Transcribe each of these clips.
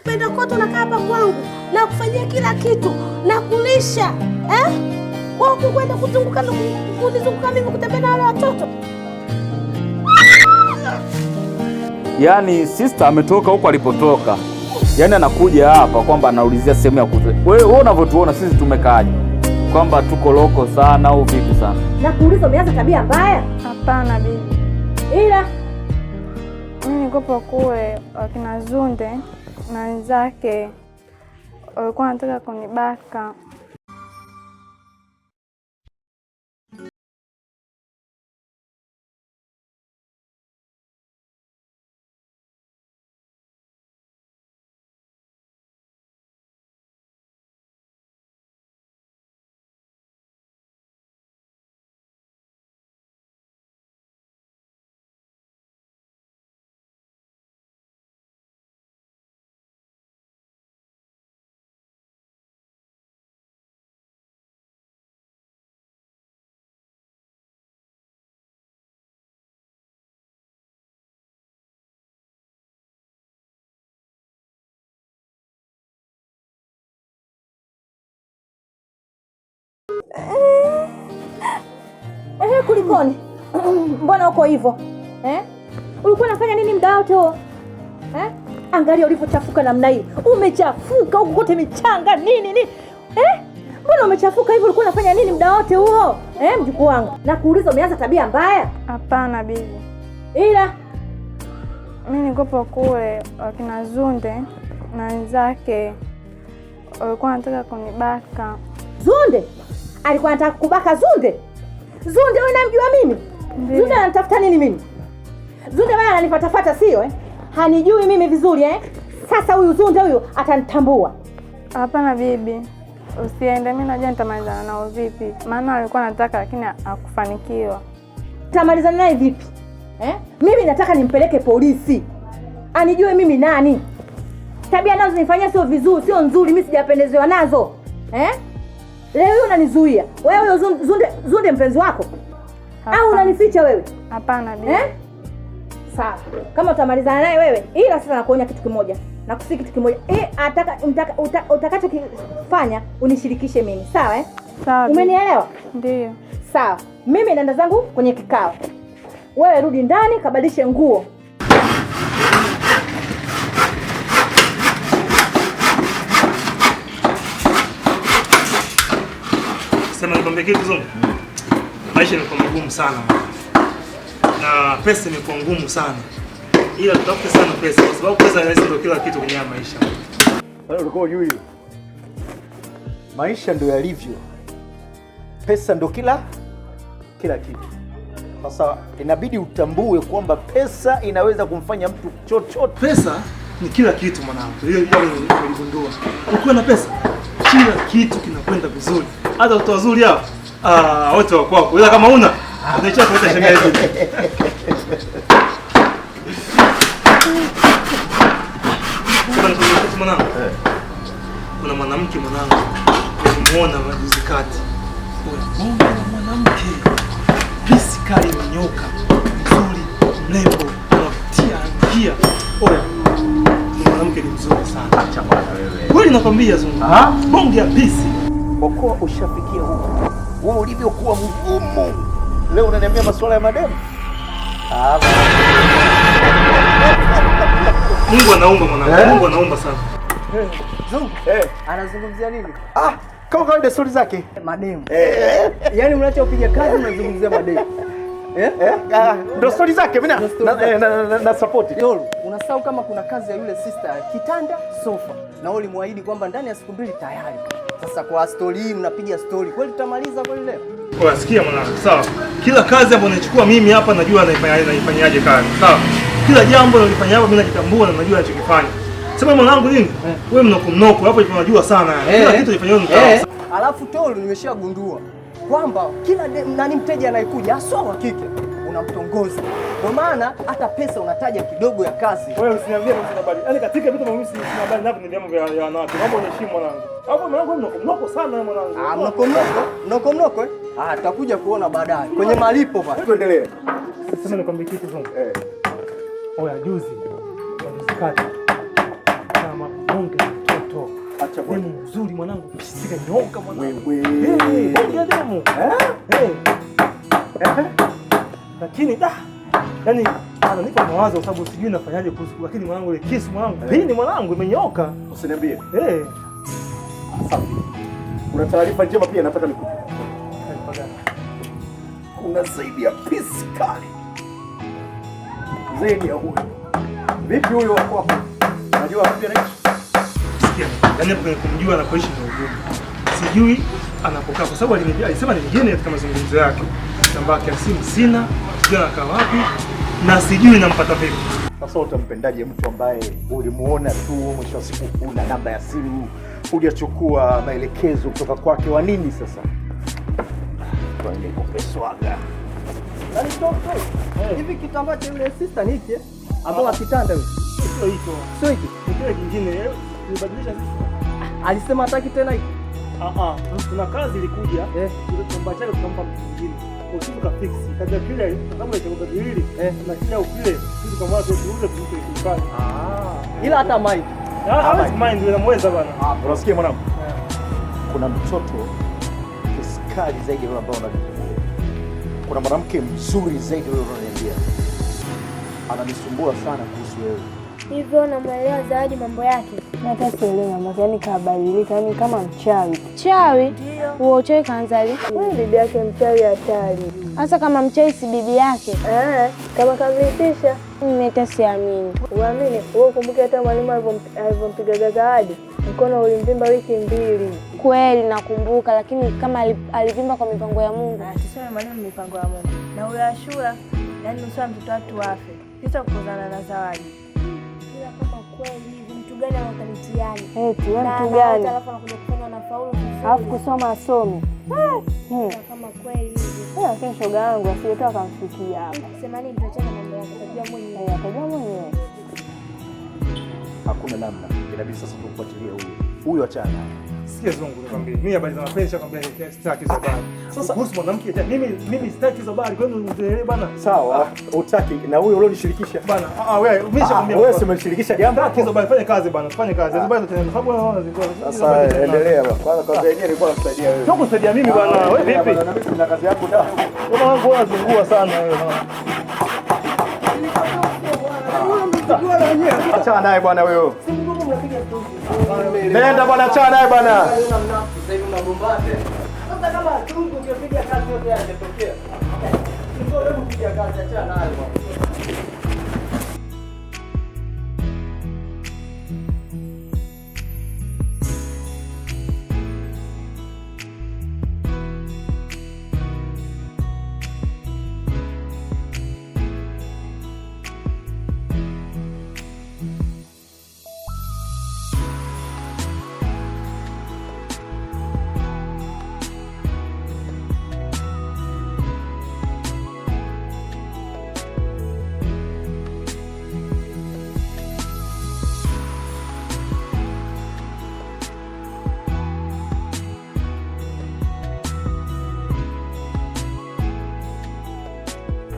nakupenda kote, unakaa hapa kwangu na kufanyia kila kitu na kulisha wewe kwenda kuzunguka mimi kutembea na wale watoto. Yaani sister ametoka huko alipotoka, yaani anakuja hapa kwamba anaulizia sehemu ya kuzoea. Wewe unavyotuona sisi tumekaaje? Kwamba tuko loko sana au vipi sana? Na kuuliza umeanza tabia mbaya? Hapana bibi. Ila mimi nikopo kule wakina Zunde na wenzake walikuwa wanataka kunibaka. Kulikoni? Mbona uko hivyo? Ulikuwa unafanya nini muda wote huo? Angalia ulivyochafuka namna hii. Umechafuka huko kote, michanga nini? Mbona umechafuka hivyo? Ulikuwa unafanya nini muda wote huo? Mjukuu wangu. Na kuuliza umeanza tabia mbaya? Hapana bibi. Ila mimi nikopo kule wakina Zunde na wenzake walikuwa wanataka kunibaka. Zunde? Alikuwa anataka kubaka Zunde? Zunde wewe unamjua mimi? Zunde anatafuta nini mimi? Zunde bana ananifuatafuata sio Hanijui mimi vizuri Sasa huyu Zunde huyu atanitambua. Hapana bibi. Usiende, mimi najua nitamalizana nao vipi. Maana alikuwa anataka lakini hakufanikiwa. Tamalizana naye vipi? Mimi nataka nimpeleke polisi. Anijue mimi nani? Tabia nazo nifanyia sio vizuri, sio nzuri, mimi sijapendezewa nazo. Leo unanizuia. Wewe Zunde mpenzi wako? Au unanificha wewe? Hapana bibi. Sawa. Kama utamalizana naye wewe, ila sasa nakuonya kitu kimoja. Nakusii kitu kimoja. Utakachokifanya unishirikishe mimi. Sawa Sawa. Umenielewa? Ndio. Sawa. Mimi naenda zangu kwenye kikao. Wewe rudi ndani kabadilishe nguo. Sema nikwambie kitu Zungu. Maisha yamekuwa magumu sana. Na pesa imekuwa ngumu sana. Ila tutafute sana pesa kwa sababu pesa ndio kila kitu kwenye maisha. Wewe ulikuwa hujui. Maisha ndio yalivyo. Pesa ndio kila kitu. Sasa inabidi utambue kwamba pesa inaweza kumfanya mtu chochote. Pesa ni kila kitu mwanangu. Hiyo niligundua. Ukiwa na pesa, kila kitu kinakwenda vizuri. Hata watu wazuri hao, wote wako kwako. Ila kama una, unaacha kuita shemeji. Mwanangu. Kuna mwanamke mwanangu. Nimemuona majuzi kati. Bonge la mwanamke. Pisi kali imenyoka. Mzuri, mrembo, anavutia njia. Mwanamke ni mzuri sana. Acha bwana wewe. Kweli nakwambia Zungu. Bonge ya pisi. Kwa kuwa ushafikia huko. Wewe ulivyokuwa mgumu. Leo unaniambia masuala ya mademu? Mungu anaumba mwanangu. Mungu anaumba sana. Zungu. Anazungumzia nini? Kama kawaida story zake. Mademu. Yaani unachopiga kazi unazungumzia mademu. Ndio story zake mimi na support. Yolo, unasahau kama kuna kazi ya yule sister kitanda, sofa. Na wewe ulimwahidi kwamba ndani ya siku 2 tayari. Sasa kwa story hii mnapiga story. Kweli tutamaliza kweli leo? Sikia mwanangu, sawa. Kila kazi ambayo nachukua mimi hapa najua naifanyaje kazi. Sawa. Kila jambo nalifanya hapa mimi najitambua na najua ninachokifanya. Sema mwanangu nini? Wewe mnoko hapo hivyo unajua sana. Kila kitu nifanyao ni sawa. Alafu Tolu nimeshagundua kwamba kila nani mteja anayekuja aswa wa kike unamtongoza. Kwa maana hata pesa unataja kidogo ya kazi. Wewe usiniambie mambo ya habari. Yaani katika vitu mimi sina habari navyo ni mambo ya wanawake. Mambo unaheshimu mwanangu. Hapo mwanangu mnoko sana mwanangu. Mnoko. Tutakuja kuona baadaye. Kwenye malipo pale. Tuendelee. Sasa nikwambie kitu Zungu. Oya juzi. Kati. Kama bonge la mtoto. Acha bwana. Demu mzuri mwanangu, pisika nyoka mwanangu. Wewe. Bonge demu. Lakini yani ananipa mawazo kwa sababu sijui nafanyaje kuhusu, lakini mwanangu ile kisu mwanangu. Lini mwanangu imenyoka? Usiniambie. Safi. Kuna taarifa njema pia napata nikupe. Kuna zaidi ya pisi kali. Zaidi ya huyo. Vipi huyo wako hapo? Unajua wapi anaishi? Sikia. Yaani hapo kumjua anapoishi ni ugumu. Sijui anapokaa kwa sababu alisema ni mgeni katika mazungumzo yake. Namba yake ya simu sina, sijui anakaa wapi na sijui nampata vipi. Sasa utampendaje mtu ambaye ulimuona tu, mwisho wa siku una namba ya simu, hujachukua maelekezo kutoka kwake? Wa nini sasa? Twende kopeswaga. Nani stop. Hivi kitambaa cha yule sister ni hiki? Ambao kitanda yule. Sio hicho. Sio hiki. Ni kile kingine. Nibadilisha sisi. Alisema hataki tena hiki. Kuna kazi ilikuja. Ile chumba chake tukampa mtu mwingine. Usiku ka fix. Kaja kile kama ile chumba kile na kile ukile. Sisi kama watu tuuze tukifanye. Ila hata mind. Hawezi mind ndio inamweza bana. Unasikia mwanangu? Kuna mtoto kiskali zaidi yule ambao unajua. Kuna mwanamke mzuri zaidi yule unaniambia. Ananisumbua sana kuhusu wewe. Hivyo namwelewa Zawadi mambo yake. Hata sielewi mambo yake, kabadilika, yani kama mchawi. Mchawi? Ndio. Huo uchawi kaanza lini? Wewe bibi yake mchawi hatari. Hasa kama mchawi si bibi yake. Kama kamlipisha. Mimi hata siamini. Uamini? Wewe ukumbuke hata mwalimu alivyompiga Zawadi. Mkono ulimvimba wiki 2. Kweli nakumbuka, lakini kama alivimba kwa mipango ya Mungu. Tuseme mwalimu mipango ya Mungu. Na huyo Ashura, yani nusu mtoto watu wafe. Kisha kukuzana na Zawadi. Ila kama kweli hivi mtu gani anakanitiani? Eti wewe mtu gani? Alafu anakuja kufanya na faulu vizuri. Alafu kusoma asome. Kama kweli hivi. Lakini shoga yangu asiyetoa akamfikia hapa. Sema nini tutachana mambo yake? Atajua mwenyewe. Atajua mwenyewe. Hakuna namna. Inabidi sasa tufuatilie huyo achana. Sikia Zongo nikwambie. Mimi habari za mapenzi nakwambia sitaki hizo habari. Sasa kuhusu mwanamke mimi sitaki hizo habari. Kwa nini unielewe bana? Sawa, utaki na huyo ulionishirikisha. Bana, wewe umeshakwambia. Wewe umenishirikisha jambo. Sitaki hizo habari, fanya kazi bana, fanya kazi. Hizo habari tena sababu unaona zingine. Sasa endelea bana. Kwanza kazi yenyewe ilikuwa nakusaidia wewe. Sio kusaidia mimi bana. Wewe vipi? Na mimi na kazi yako da. Unaona unazungua sana wewe. Achana naye bwana wewe. Nenda bwana, achana naye bwana. Sasa hivi unagombate. Sasa kama tungu ungepiga kazi yote yangetokea. Ndio hebu piga kazi, achana naye bwana.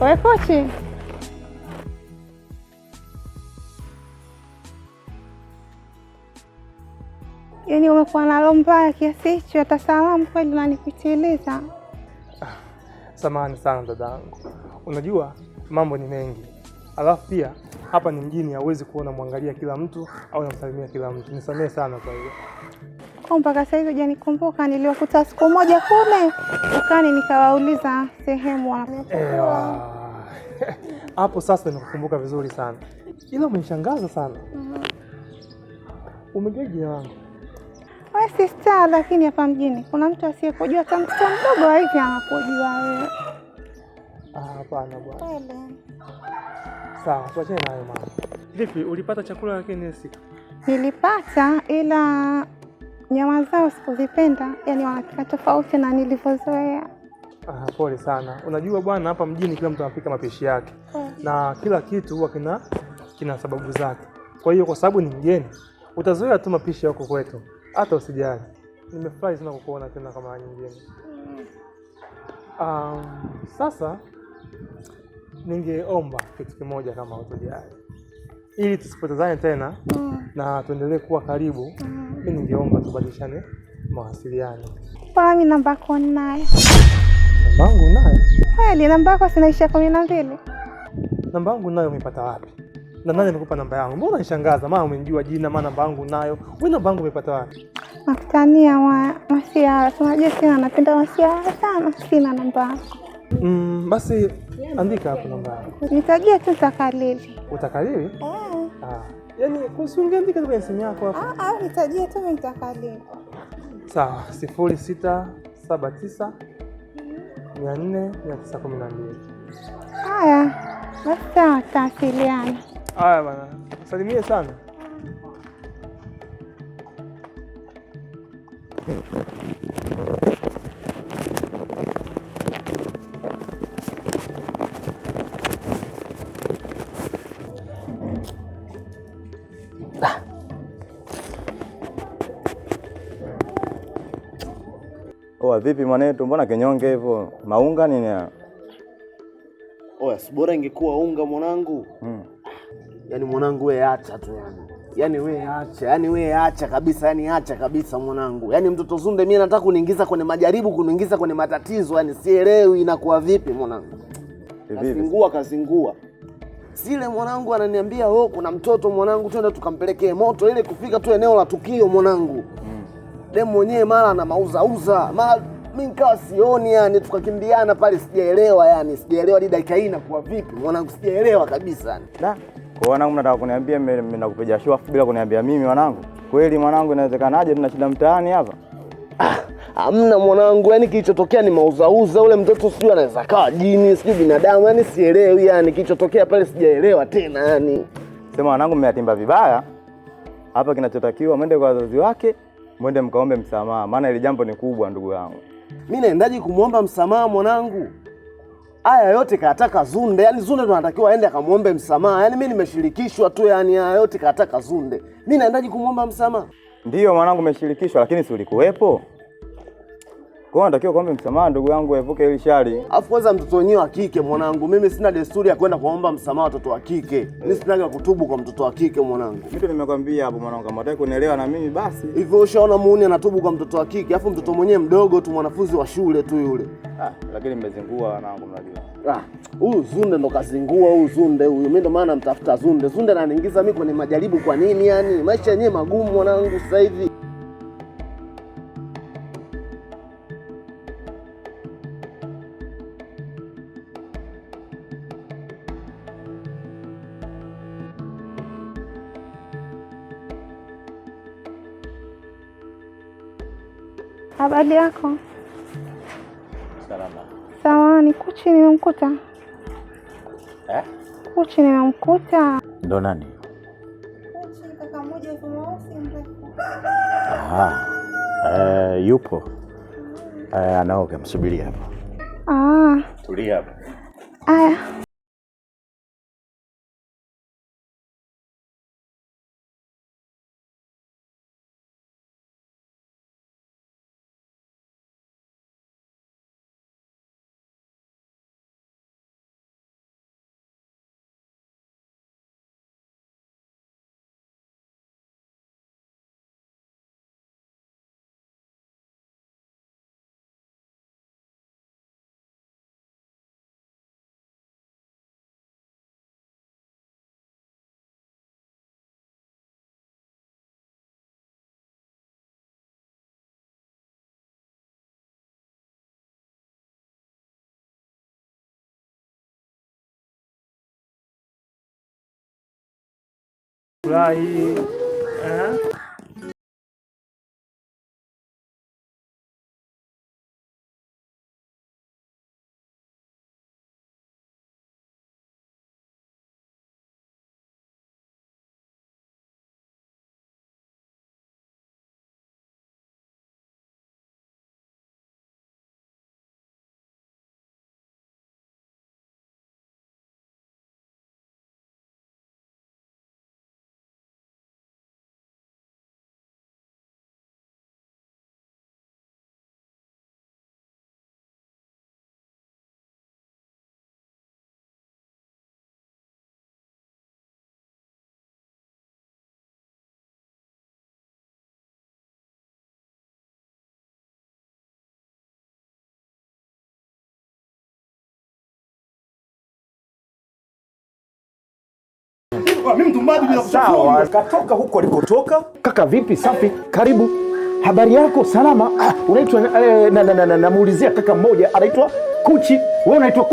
Wewe kochi. Yaani umekuwa na roho mbaya kiasi hicho, hata salamu kweli unanipitiliza. Samahani sana dadangu. Unajua mambo ni mengi. Alafu pia hapa ni mjini, hauwezi kuona mwangalia kila mtu au namsalimia kila mtu. Nisamehe sana kwa hiyo. Kwa mpaka sasa hivi hujanikumbuka, niliwakuta siku moja kule ukani nikawauliza sehemu wanapokuwa. Hapo sasa nikukumbuka vizuri sana. Ila umenishangaza sana. Umejua jina langu? Wewe si star, lakini hapa mjini kuna mtu asiyekujua hata mtoto mdogo hivi anakujua wewe. Hapana bwana. Sawa, tuachane nayo mama. Vipi, ulipata chakula lakini siku? Nilipata, ila nyama zao sikuzipenda, yani wanapika tofauti na nilivyozoea. Pole sana. Unajua bwana, hapa mjini kila mtu anapika mapishi yake. Na kila kitu huwa kina sababu zake. Kwa hiyo kwa sababu ni mgeni, utazoea tu mapishi yako kwetu. Hata usijali. Nimefurahi sana kukuona tena kama nyingine. Sasa ningeomba kitu kimoja kama utojali. ili tusipotezane tena na tuendelee kuwa karibu, mimi ningeomba tubadilishane mawasiliano. Kwa mimi namba yako ninayo. Namba yangu nayo? Kweli namba yako sinaisha 12. Namba yangu nayo umepata wapi? Na nani amekupa namba yangu? Mbona unanishangaza? Maana umenijua jina, maana namba yangu nayo. Wewe namba yangu umepata wapi? Nakutania Masiara. Tunajua sina napenda Masiara sana. Sina namba yako. Basi andika hapo namba yangu. Nitajia tu utakalili. Utakalili? Yaani usiungeandika tu kwenye simu yako hapo. Nitajia tu nitakalili. Sawa, 0679 400 912. Haya. Basi sawa, tutawasiliana. Haya bana. Salimie sana. Oa, vipi mwanetu, mbona kinyonge hivyo? Maunga nini ya? Oya, si bora ingekuwa unga mwanangu. Yaani mwanangu wewe acha tu yani. Yaani wewe acha kabisa, yani acha kabisa mwanangu. Yaani mtoto Zunde mimi nataka kuniingiza kwenye majaribu, kuniingiza kwenye matatizo, yani sielewi inakuwa vipi mwanangu. Kazingua. Sile mwanangu ananiambia, kuna mtoto mwanangu, twende tukampelekee moto, ile kufika tu eneo la tukio mwanangu. Demu mwenyewe mara na mauza. Mara mimi nikawa sioni yani, tukakimbiana pale, sijaelewa dakika hii inakuwa vipi mwanangu, sijaelewa kabisa yani. Kwa wanangu mnataka kuniambia mimi nakupiga show bila kuniambia mimi mwanangu? Kweli mwanangu, inawezekanaje tuna shida mtaani hapa? Hamna mwanangu, yani kilichotokea ni mauza. Ule mtoto sijui anaweza kawa jini, sijui binadamu, yani sielewi yani kilichotokea pale, sijaelewa tena yani. Sema wanangu, mmeatimba vibaya. Hapa kinachotakiwa mwende kwa wazazi wake, mwende mkaombe msamaha, maana ile jambo ni kubwa ndugu yangu. Mimi naendaje kumuomba msamaha mwanangu? Haya yote kaataka Zunde, yani Zunde ndo anatakiwa aende akamuombe msamaha. Yani mimi nimeshirikishwa tu, yani haya yote kaataka Zunde. Mimi naendaje kumuomba msamaha? Ndio mwanangu umeshirikishwa, lakini si ulikuwepo? Kwa hiyo unatakiwa kuomba msamaha ndugu yangu, evuke ile shari. Alafu kwanza mtoto wenyewe wa kike mwanangu, mimi sina desturi ya kwenda kuomba msamaha watoto wa kike. Mimi sinaga kutubu kwa mtoto wa kike mwanangu. Mimi nimekwambia hapo mwanangu, kama unataka kunielewa na mimi basi. Hivyo ushaona muuni anatubu kwa mtoto wa kike, alafu mtoto mwenyewe mdogo tu, mwanafunzi wa shule tu yule. Lakini mmezingua wanangu, mnajua. Huyu Zunde ndo kazingua huyu Zunde huyu. Mimi ndo maana namtafuta Zunde. Zunde ananiingiza mimi kwenye majaribu kwa nini yani? Maisha yenyewe magumu mwanangu sasa hivi. Habari yako? Salama. Sawa, ni Kuchi nimemkuta. Kuchi nimemkuta. Ndo nani? Kuchi kaka mmoja yuko mweusi mrefu. Yupo. Anaoga, msubiri hapo. Tulia hapo. Aya. Mimi mtumbaji bila kuchafua. Katoka huko alikotoka. Kaka vipi? Safi. Karibu. Habari yako? Salama. Unaitwa namuulizia kaka mmoja anaitwa Kuchi. Wewe unaitwa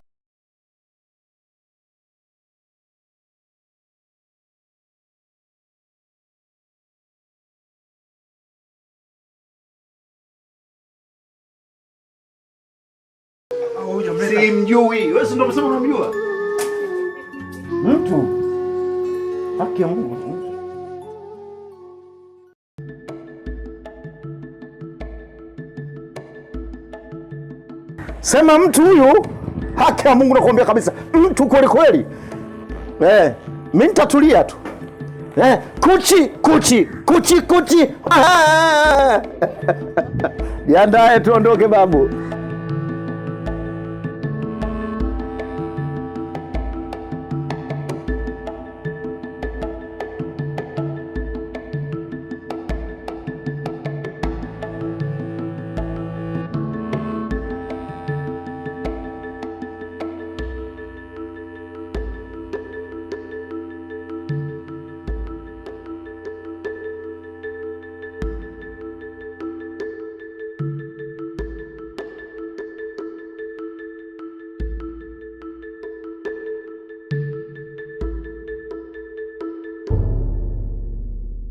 Simjui. Wewe ndio unasema unamjua? Mtu. Haki ya Mungu. Sema mtu huyu, haki ya Mungu nakwambia kabisa. Mtu kweli kweli. Mimi nitatulia tu. Kuchi. Jiandae tuondoke babu.